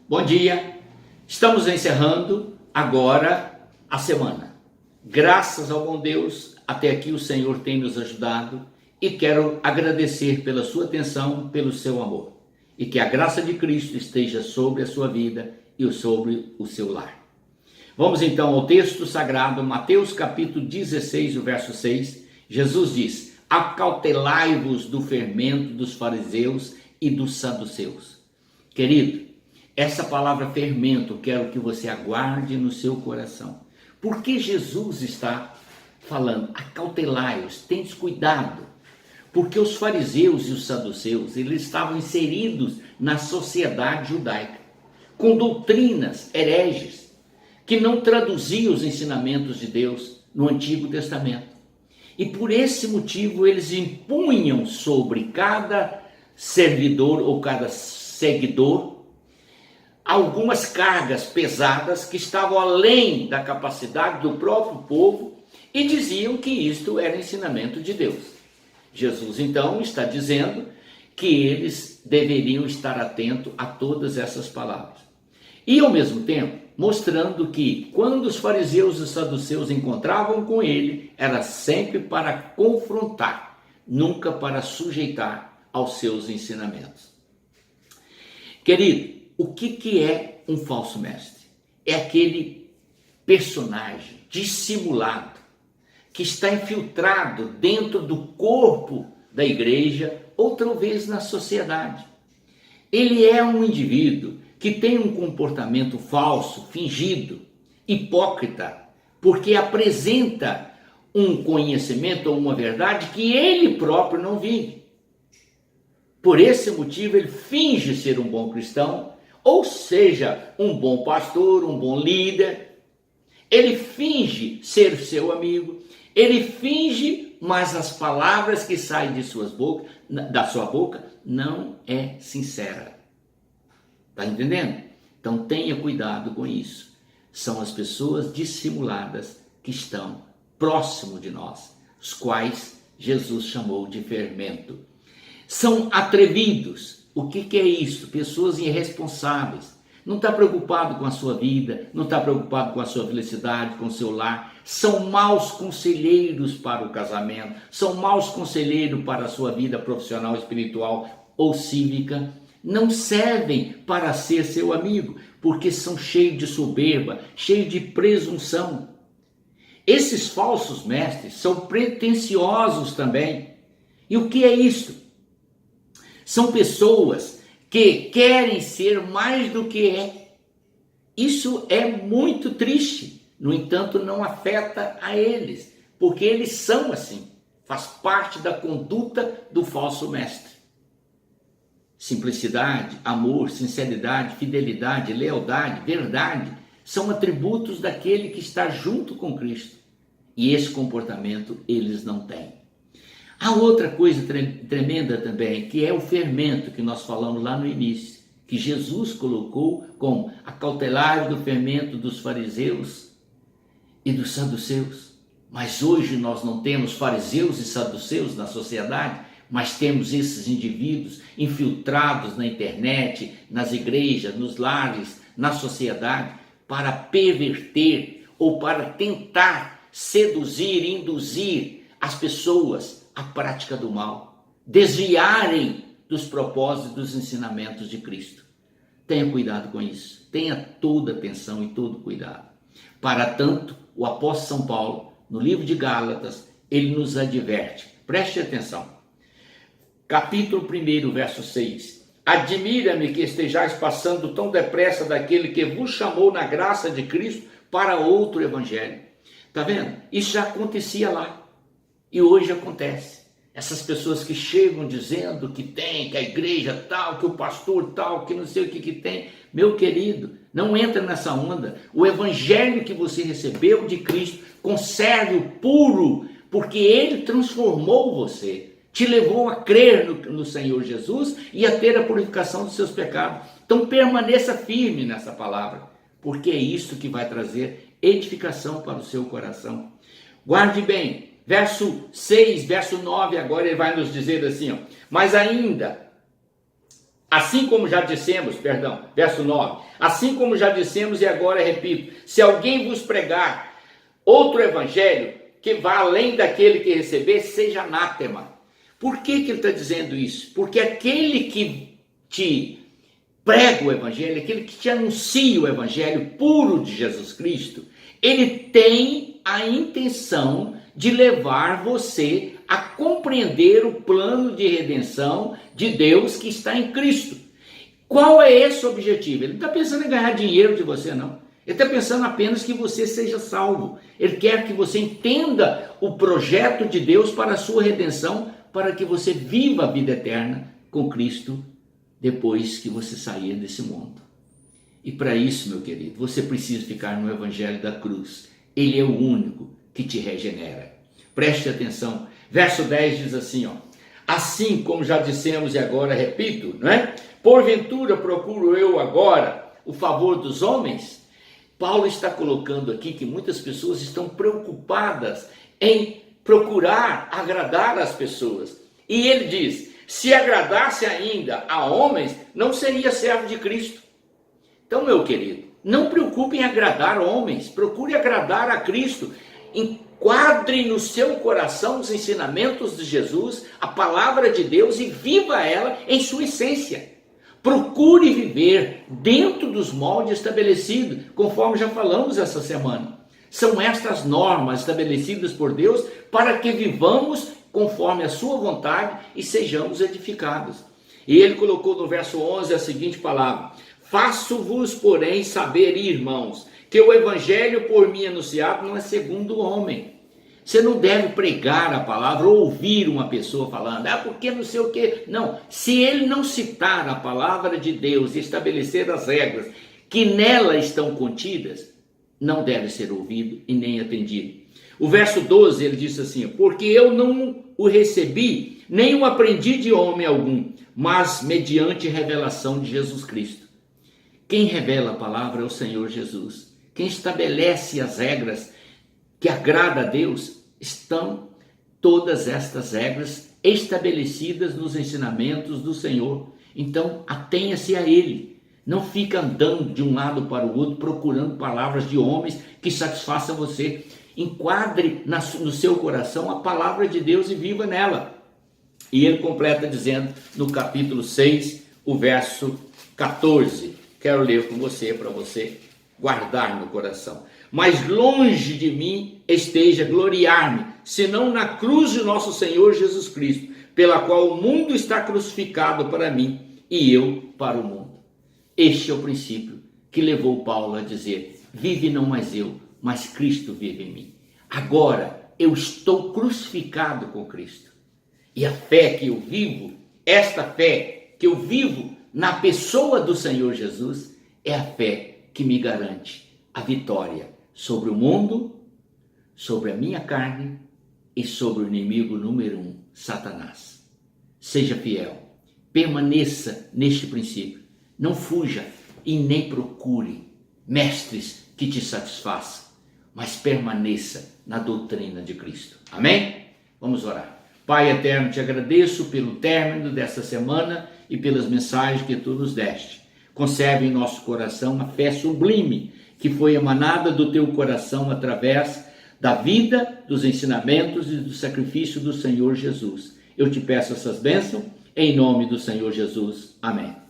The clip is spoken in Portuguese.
Bom dia, estamos encerrando agora a semana. Graças ao bom Deus, até aqui o Senhor tem nos ajudado e quero agradecer pela sua atenção, pelo seu amor. E que a graça de Cristo esteja sobre a sua vida e sobre o seu lar. Vamos então ao texto sagrado, Mateus capítulo 16, o verso 6. Jesus diz: acautelai-vos do fermento dos fariseus e dos saduceus. Querido, essa palavra fermento, quero que você aguarde no seu coração. Por que Jesus está falando? Acautelai-os, tendes cuidado. Porque os fariseus e os saduceus, eles estavam inseridos na sociedade judaica, com doutrinas hereges, que não traduziam os ensinamentos de Deus no Antigo Testamento. E por esse motivo eles impunham sobre cada servidor ou cada seguidor algumas cargas pesadas que estavam além da capacidade do próprio povo e diziam que isto era ensinamento de Deus. Jesus então está dizendo que eles deveriam estar atentos a todas essas palavras. E ao mesmo tempo mostrando que quando os fariseus e os saduceus encontravam com ele, era sempre para confrontar, nunca para sujeitar aos seus ensinamentos. Querido, o que é um falso mestre? É aquele personagem dissimulado que está infiltrado dentro do corpo da igreja ou talvez na sociedade. Ele é um indivíduo que tem um comportamento falso, fingido, hipócrita, porque apresenta um conhecimento ou uma verdade que ele próprio não vive. Por esse motivo ele finge ser um bom cristão, ou seja, um bom pastor, um bom líder. Ele finge ser seu amigo, ele finge, mas as palavras que saem da sua boca não é sincera. Está entendendo? Então tenha cuidado com isso. São as pessoas dissimuladas que estão próximo de nós, os quais Jesus chamou de fermento. São atrevidos. O que é isso? Pessoas irresponsáveis. Não está preocupado com a sua vida, não está preocupado com a sua felicidade, com o seu lar. São maus conselheiros para o casamento, são maus conselheiros para a sua vida profissional, espiritual ou cívica. Não servem para ser seu amigo, porque são cheios de soberba, cheios de presunção. Esses falsos mestres são pretensiosos também. E o que é isso? São pessoas que querem ser mais do que é. Isso é muito triste. No entanto, não afeta a eles, porque eles são assim. Faz parte da conduta do falso mestre. Simplicidade, amor, sinceridade, fidelidade, lealdade, verdade, são atributos daquele que está junto com Cristo. E esse comportamento eles não têm. Há outra coisa tremenda também, que é o fermento que nós falamos lá no início, que Jesus colocou como acautelai do fermento dos fariseus e dos saduceus. Mas hoje nós não temos fariseus e saduceus na sociedade, mas temos esses indivíduos infiltrados na internet, nas igrejas, nos lares, na sociedade, para perverter ou para tentar seduzir, induzir as pessoas à prática do mal, desviarem dos propósitos dos ensinamentos de Cristo. Tenha cuidado com isso, tenha toda atenção e todo cuidado. Para tanto, o apóstolo São Paulo, no livro de Gálatas, ele nos adverte, preste atenção. Capítulo 1, verso 6. Admira-me que estejais passando tão depressa daquele que vos chamou na graça de Cristo para outro evangelho. Está vendo? Isso já acontecia lá. E hoje acontece. Essas pessoas que chegam dizendo que tem, que a igreja tal, que o pastor tal, que não sei o que tem. Meu querido, não entra nessa onda. O evangelho que você recebeu de Cristo, conserve-o puro, porque ele transformou você. Te levou a crer no Senhor Jesus e a ter a purificação dos seus pecados. Então permaneça firme nessa palavra, porque é isso que vai trazer edificação para o seu coração. Guarde bem, verso 6, verso 9, agora ele vai nos dizer assim, ó, mas ainda Assim como já dissemos, verso 9, assim como já dissemos e agora repito, se alguém vos pregar outro evangelho que vá além daquele que receber, seja anátema. Por que ele está dizendo isso? Porque aquele que te prega o evangelho, aquele que te anuncia o evangelho puro de Jesus Cristo, ele tem a intenção de levar você a compreender o plano de redenção de Deus que está em Cristo. Qual é esse objetivo? Ele não está pensando em ganhar dinheiro de você, não. Ele está pensando apenas que você seja salvo. Ele quer que você entenda o projeto de Deus para a sua redenção, para que você viva a vida eterna com Cristo depois que você sair desse mundo. E para isso, meu querido, você precisa ficar no Evangelho da cruz. Ele é o único que te regenera. Preste atenção. Verso 10 diz assim, ó. Assim como já dissemos e agora repito, não é? Porventura procuro eu agora o favor dos homens? Paulo está colocando aqui que muitas pessoas estão preocupadas em procurar agradar as pessoas. E ele diz, se agradasse ainda a homens, não seria servo de Cristo. Então, meu querido, não preocupe em agradar homens, procure agradar a Cristo. Enquadre no seu coração os ensinamentos de Jesus, a palavra de Deus e viva ela em sua essência. Procure viver dentro dos moldes estabelecidos, conforme já falamos essa semana. São estas normas estabelecidas por Deus para que vivamos conforme a sua vontade e sejamos edificados. E ele colocou no verso 11 a seguinte palavra: faço-vos, porém, saber, irmãos, que o evangelho por mim anunciado não é segundo o homem. Você não deve pregar a palavra ou ouvir uma pessoa falando, porque não sei o quê. Não, se ele não citar a palavra de Deus e estabelecer as regras que nela estão contidas, não deve ser ouvido e nem atendido. O verso 12, ele diz assim, porque eu não o recebi, nem o aprendi de homem algum, mas mediante revelação de Jesus Cristo. Quem revela a palavra é o Senhor Jesus. Quem estabelece as regras que agrada a Deus, estão todas estas regras estabelecidas nos ensinamentos do Senhor. Então, atenha-se a Ele. Não fica andando de um lado para o outro, procurando palavras de homens que satisfaçam você. Enquadre no seu coração a palavra de Deus e viva nela. E ele completa dizendo no capítulo 6, o verso 14. Quero ler com você, para você guardar no coração. Mas longe de mim esteja gloriar-me, senão na cruz de nosso Senhor Jesus Cristo, pela qual o mundo está crucificado para mim e eu para o mundo. Este é o princípio que levou Paulo a dizer, vive não mais eu, mas Cristo vive em mim. Agora eu estou crucificado com Cristo. E a fé que eu vivo, esta fé que eu vivo na pessoa do Senhor Jesus, é a fé que me garante a vitória sobre o mundo, sobre a minha carne e sobre o inimigo número 1, Satanás. Seja fiel, permaneça neste princípio, não fuja e nem procure mestres que te satisfaçam, mas permaneça na doutrina de Cristo. Amém? Vamos orar. Pai eterno, te agradeço pelo término desta semana e pelas mensagens que tu nos deste. Conserve em nosso coração a fé sublime que foi emanada do teu coração através da vida, dos ensinamentos e do sacrifício do Senhor Jesus. Eu te peço essas bênçãos em nome do Senhor Jesus. Amém.